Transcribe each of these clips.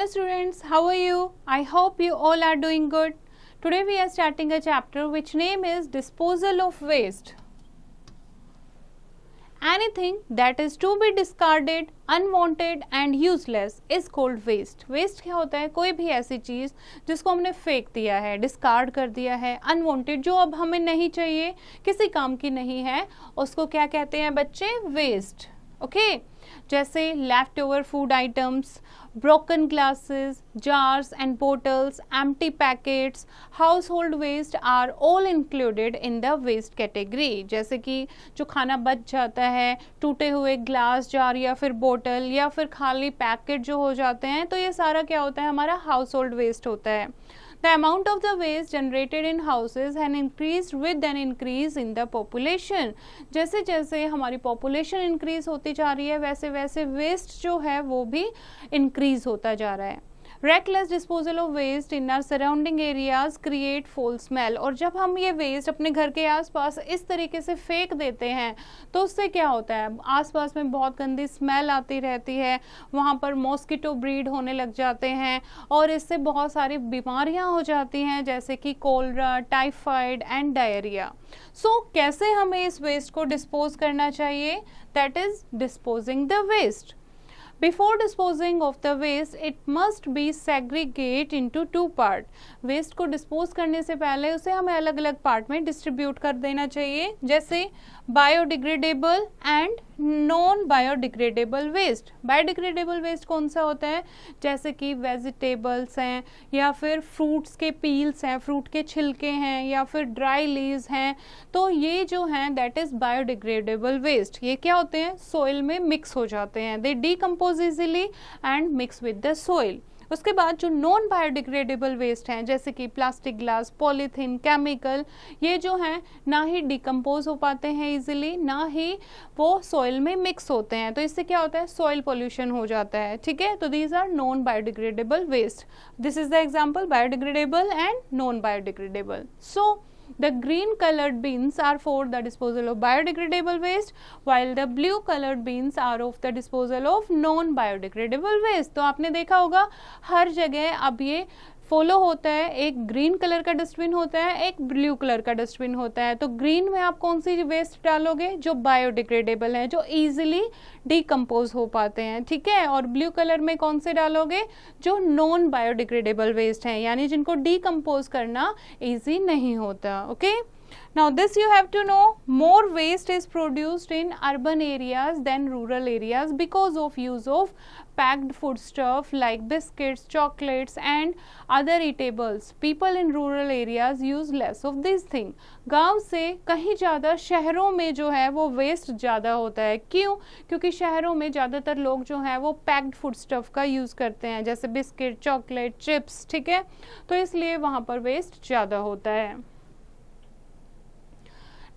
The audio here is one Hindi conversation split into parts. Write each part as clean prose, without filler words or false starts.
Hello students, how are you? I hope you all are doing good. Today we are starting a chapter which name is disposal of waste. Anything that is to be discarded, unwanted and useless is called waste. Waste क्या होता है? कोई भी ऐसी चीज़ जिसको हमने फेंक दिया है, डिस्कार्ड कर दिया है, अनवांटेड, जो अब हमें नहीं चाहिए, किसी काम की नहीं है, उसको क्या कहते हैं बच्चे? वेस्ट. ओके, जैसे left over food items, broken glasses, jars and bottles, empty packets, household waste are all included in the waste category. जैसे कि जो खाना बच जाता है, टूटे हुए ग्लास, जार या फिर बोतल या फिर खाली पैकेट जो हो जाते हैं, तो ये सारा क्या होता है? हमारा हाउस होल्ड वेस्ट होता है. The amount of the waste generated in houses has increased with an increase in the population. जैसे जैसे हमारी population increase होती जा रही है, वैसे वैसे waste जो है वो भी increase होता जा रहा है. Reckless disposal of waste in our surrounding areas create foul smell. और जब हम ये waste अपने घर के आसपास इस तरीके से फेंक देते हैं तो उससे क्या होता है? आसपास में बहुत गंदी स्मेल आती रहती है, वहाँ पर मॉस्किटो ब्रीड होने लग जाते हैं और इससे बहुत सारी बीमारियाँ हो जाती हैं जैसे कि cholera, typhoid and diarrhoea. So कैसे हमें इस वेस्ट को डिस्पोज करना चाहिए? That is disposing the waste. Before disposing of the waste, it must be segregate into two part. Waste को dispose करने से पहले उसे हमें अलग अलग पार्ट में डिस्ट्रीब्यूट कर देना चाहिए, जैसे biodegradable and non biodegradable waste. Biodegradable waste कौन सा होता है? जैसे कि वेजिटेबल्स हैं या फिर फ्रूट्स के पील्स हैं, फ्रूट के छिलके हैं या फिर ड्राई लीव्स हैं, तो ये जो हैं दैट इज बायोडिग्रेडेबल वेस्ट. ये क्या होते हैं? सोइल में मिक्स हो जाते हैं, they decompose easily and mix with the soil. उसके बाद जो नॉन बायोडिग्रेडेबल वेस्ट हैं जैसे कि प्लास्टिक, ग्लास, पॉलीथीन, केमिकल, ये जो हैं ना ही डिकम्पोज हो पाते हैं इजीली, ना ही वो सॉइल में मिक्स होते हैं, तो इससे क्या होता है? सॉइल पोल्यूशन हो जाता है. ठीक है, तो these are non biodegradable waste. This is the example, biodegradable and non biodegradable. So the green colored bins are for the disposal of biodegradable waste while the blue colored bins are of the disposal of non biodegradable waste. तो आपने देखा होगा हर जगह अब ये फॉलो होता है, एक ग्रीन कलर का डस्टबिन होता है, एक ब्लू कलर का डस्टबिन होता है. तो ग्रीन में आप कौन सी वेस्ट डालोगे? जो बायोडिग्रेडेबल है, जो इजीली डीकम्पोज हो पाते हैं. ठीक है, और ब्लू कलर में कौन से डालोगे? जो नॉन बायोडिग्रेडेबल वेस्ट हैं, यानी जिनको डीकम्पोज करना इजी नहीं होता. Okay, now this you have to know, more waste is produced in urban areas than rural areas because of use of packed food stuff like biscuits, chocolates and other eatables. People in rural areas use less of these things. गांव से कहीं ज़्यादा शहरों में जो है वो वेस्ट ज़्यादा होता है. क्यों? क्योंकि शहरों में ज़्यादातर लोग जो है वो पैक्ड फूड स्टफ का यूज़ करते हैं, जैसे बिस्किट, चॉकलेट, चिप्स. ठीक है, तो इसलिए वहाँ पर वेस्ट ज़्यादा होता है.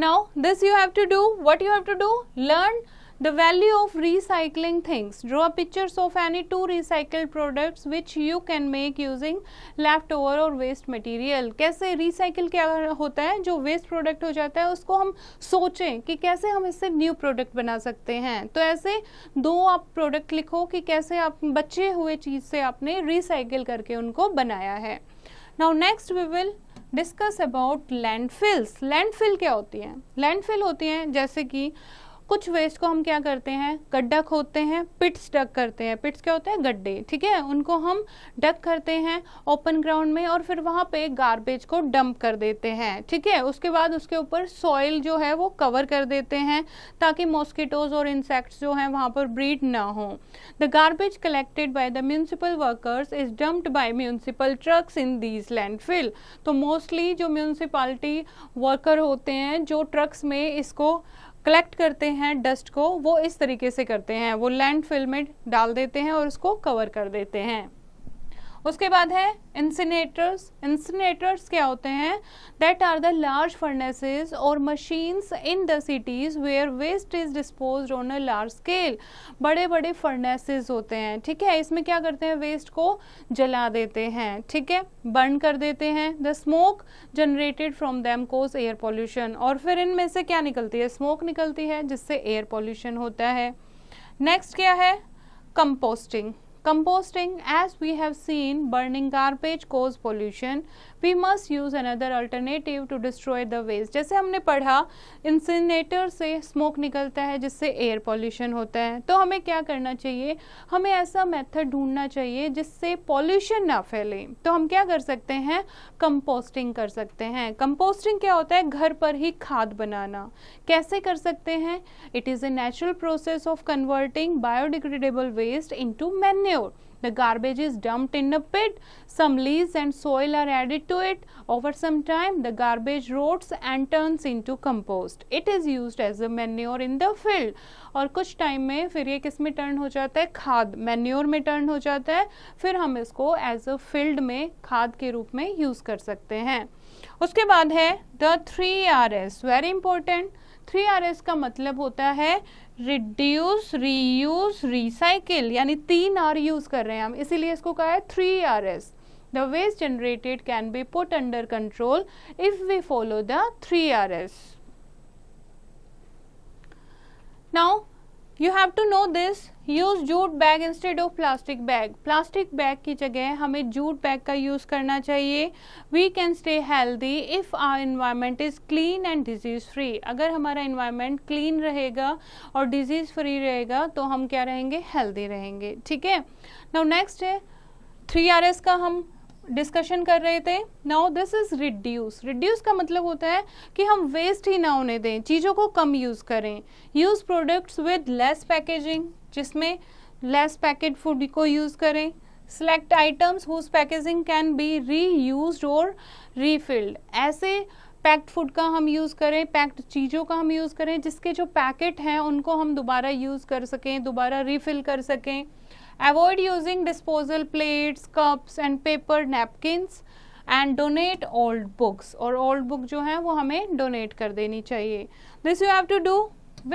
Now this you have to do, what you have to do? Learn the value of recycling things. Draw pictures of any two recycled products which you can make using leftover or waste material. कैसे recycle क्या होता है? जो waste product हो जाता है उसको हम सोचें कि कैसे हम इससे new product बना सकते हैं. तो ऐसे दो आप product लिखो कि कैसे आप बचे हुए चीज़ से आपने recycle करके उनको बनाया है. Now next we will discuss about landfills. Landfill क्या होती हैं? लैंडफिल होती हैं जैसे कि कुछ वेस्ट को हम क्या करते हैं? गड्ढा खोदते हैं, पिट्स डग करते हैं. पिट्स क्या होते हैं? गड्ढे. ठीक है, उनको हम डग करते हैं ओपन ग्राउंड में और फिर वहाँ पे गार्बेज को डंप कर देते हैं. ठीक है, उसके बाद उसके ऊपर सॉइल जो है वो कवर कर देते हैं ताकि मॉस्किटोज और इंसेक्ट्स जो हैं वहाँ पर ब्रीड ना हो. The garbage collected by the municipal workers is dumped by municipal trucks in these landfill. तो मोस्टली जो म्यूनसिपालिटी वर्कर होते हैं जो ट्रक्स में इसको कलेक्ट करते हैं डस्ट को, वो इस तरीके से करते हैं, वो लैंडफिल में डाल देते हैं और उसको कवर कर देते हैं. उसके बाद है इंसिनेटर्स. इंसिनेटर्स क्या होते हैं? That are the large furnaces और machines in the cities where waste is disposed on a large scale. बड़े बड़े फर्नेसेस होते हैं. ठीक है, इसमें क्या करते हैं? वेस्ट को जला देते हैं. ठीक है, बर्न कर देते हैं. The smoke generated from them cause air pollution. और फिर इनमें से क्या निकलती है? स्मोक निकलती है जिससे एयर पॉल्यूशन होता है. नेक्स्ट क्या है? Composting. Composting, as we have seen, burning garbage cause pollution. We must use another alternative to destroy the waste. जैसे हमने पढ़ा इंसिनेटर से स्मोक निकलता है जिससे एयर पॉल्यूशन होता है, तो हमें क्या करना चाहिए, हमें ऐसा मेथड ढूंढना चाहिए जिससे पॉल्यूशन ना फैले. तो हम क्या कर सकते हैं, कंपोस्टिंग कर सकते हैं. कंपोस्टिंग क्या होता है, घर पर ही खाद बनाना. कैसे कर सकते हैं, it is a natural process of converting biodegradable waste into manure. The garbage is dumped in a pit. Some leaves and soil are added to it. Over some time, the garbage rots and turns into compost. It is used as a manure in the field. और कुछ टाइम में फिर ये किस में टर्न हो जाता है, खाद, मैन्योर में टर्न हो जाता है. फिर हम इसको एज अ फील्ड में खाद के रूप में यूज़ कर सकते हैं. उसके बाद है the 3Rs, very important. 3Rs का मतलब होता है रिड्यूस, रीयूज, रिसाइकिल, यानी 3R यूज कर रहे हैं हम, इसीलिए इसको कहा है 3Rs. The waste generated can be put under control if we follow the 3Rs. Now you have to know this. use jute bag instead of plastic bag. Plastic bag की जगह हमें जूट बैग का यूज़ करना चाहिए. we can stay healthy if our environment is clean and disease free. अगर हमारा environment clean रहेगा और disease free रहेगा तो हम क्या रहेंगे, healthy रहेंगे. ठीक है. now next है 3Rs का हम डिस्कशन कर रहे थे. Now this is reduce. Reduce का मतलब होता है कि हम वेस्ट ही ना होने दें, चीज़ों को कम यूज़ करें. Use products with less packaging, जिसमें लेस पैकेट फूड को यूज़ करें. Select items whose packaging can be reuse और रीफिल्ड. ऐसे पैक्ड फूड का हम यूज़ करें, पैक्ड चीज़ों का हम यूज़ करें जिसके जो पैकेट हैं उनको हम दोबारा यूज़ कर सकें, दोबारा रीफिल कर सकें. Avoid using disposal plates, cups and paper napkins and donate old books. और old book जो है वो हमें donate कर देनी चाहिए. This you have to do.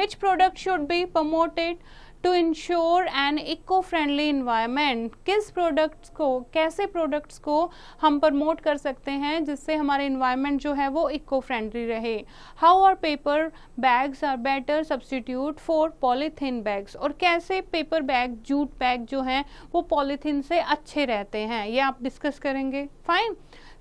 Which product should be promoted to ensure an eco-friendly environment? किस प्रोडक्ट्स को, कैसे प्रोडक्ट्स को हम प्रमोट कर सकते हैं जिससे हमारे इन्वायरमेंट जो है वो इको फ्रेंडली रहे. How are paper bags are better substitute for polythene bags. और कैसे पेपर बैग, जूट बैग जो हैं वो पॉलीथीन से अच्छे रहते हैं, ये आप डिस्कस करेंगे. फाइन.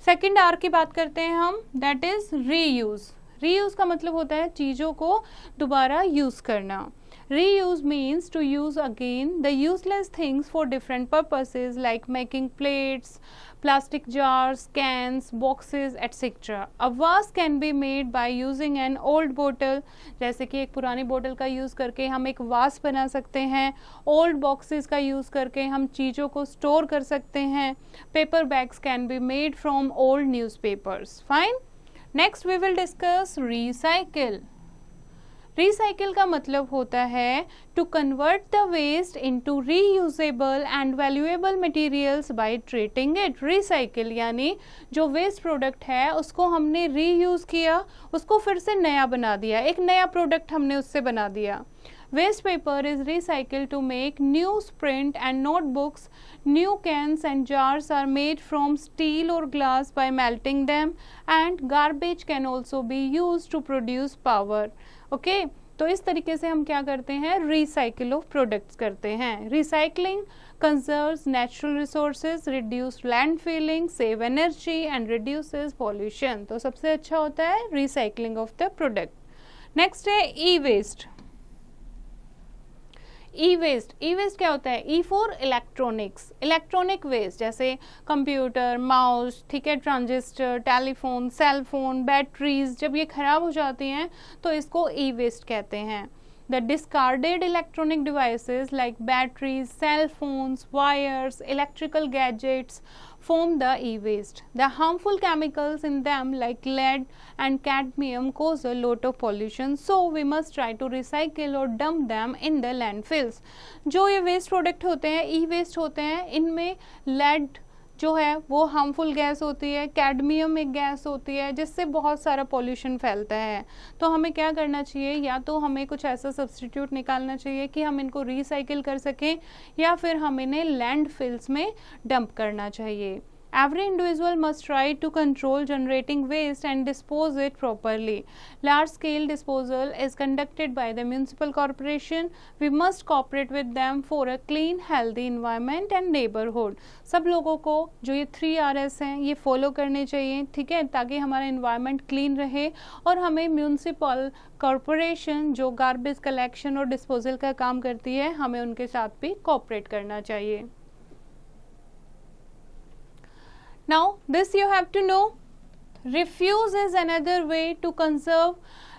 सेकेंड आर की बात करते हैं हम, दैट इज रीयूज. रीयूज का मतलब होता है चीज़ों को दोबारा यूज़ करना. Reuse means to use again the useless things for different purposes like making plates, plastic jars, cans, boxes, etc. A vase can be made by using an old bottle. जैसे कि एक पुरानी बोतल का यूज़ करके हम एक वास बना सकते हैं. ओल्ड बॉक्सेस का यूज़ करके हम चीज़ों को स्टोर कर सकते हैं. Paper bags can be made from old newspapers. Fine. Next we will discuss recycle. Recycle का मतलब होता है to convert the waste into reusable and valuable materials by treating it. Recycle यानी जो वेस्ट प्रोडक्ट है उसको हमने रीयूज़ किया, उसको फिर से नया बना दिया, एक नया प्रोडक्ट हमने उससे बना दिया. Waste paper is recycled to make new print and notebooks. New cans and jars are made from steel or glass by melting them, and garbage can also be used to produce power. Okay? तो इस तरीके से हम क्या करते हैं, रिसाइकिल ऑफ प्रोडक्ट्स करते हैं. Recycling conserves natural resources, reduce landfilling, save energy and reduces pollution. तो सबसे अच्छा होता है recycling of the product. Next है e-waste. ई-वेस्ट क्या होता है, E for electronics, electronic waste जैसे कंप्यूटर, माउस, ठीक है, transistor, telephone, cell phone, batteries, जब ये खराब हो जाती हैं तो इसको ई वेस्ट कहते हैं. The discarded electronic devices like batteries, cell phones, wires, electrical gadgets form the e-waste. The harmful chemicals in them like lead and cadmium cause a lot of pollution, so we must try to recycle or dump them in the landfills. जो ये waste product होते हैं, e-waste होते हैं, इनमें lead जो है वो हार्मफुल गैस होती है, कैडमियम एक गैस होती है जिससे बहुत सारा पॉल्यूशन फैलता है. तो हमें क्या करना चाहिए, या तो हमें कुछ ऐसा सब्सटीट्यूट निकालना चाहिए कि हम इनको रिसाइकिल कर सकें, या फिर हम इन्हें लैंडफिल्स में डंप करना चाहिए. Every individual must try to control generating waste and dispose it properly. Large scale disposal is conducted by the municipal corporation. We must cooperate with them for a clean, healthy environment and neighborhood. सब लोगों को जो ये 3Rs हैं ये फॉलो करने चाहिए, ठीक है, ताकि हमारा इन्वायरमेंट क्लीन रहे और हमें म्यूनसिपल कॉरपोरेशन जो गार्बेज कलेक्शन और डिस्पोजल का काम करती है हमें उनके साथ भी कोऑपरेट करना चाहिए. Now this you have to know. Refuse is another way to conserve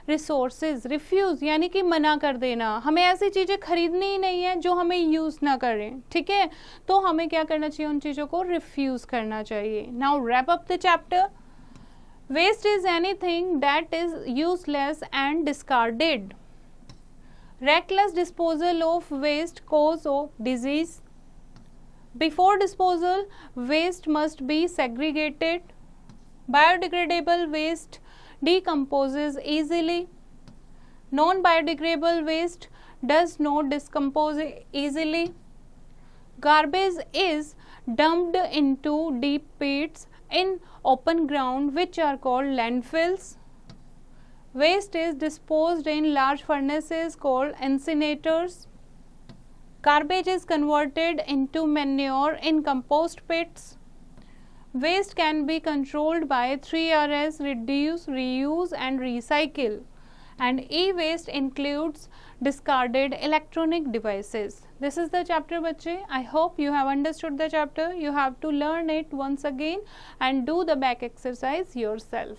resources. Refuse यानी कि मना कर देना. हमें ऐसी चीज़ें खरीदनी ही नहीं है जो हमें यूज़ ना करें, ठीक है, तो हमें क्या करना चाहिए, उन चीज़ों को रिफ्यूज़ करना चाहिए. Now wrap up the chapter. Waste is anything that is useless and discarded. Reckless disposal of waste causes disease. Before disposal, waste must be segregated. Biodegradable waste decomposes easily. Non-biodegradable waste does not decompose easily. Garbage is dumped into deep pits in open ground which are called landfills. Waste is disposed in large furnaces called incinerators. Garbage is converted into manure in compost pits. Waste can be controlled by 3Rs: reduce, reuse and recycle. And e-waste includes discarded electronic devices. This is the chapter बच्चे. I hope you have understood the chapter. You have to learn it once again and do the back exercise yourself.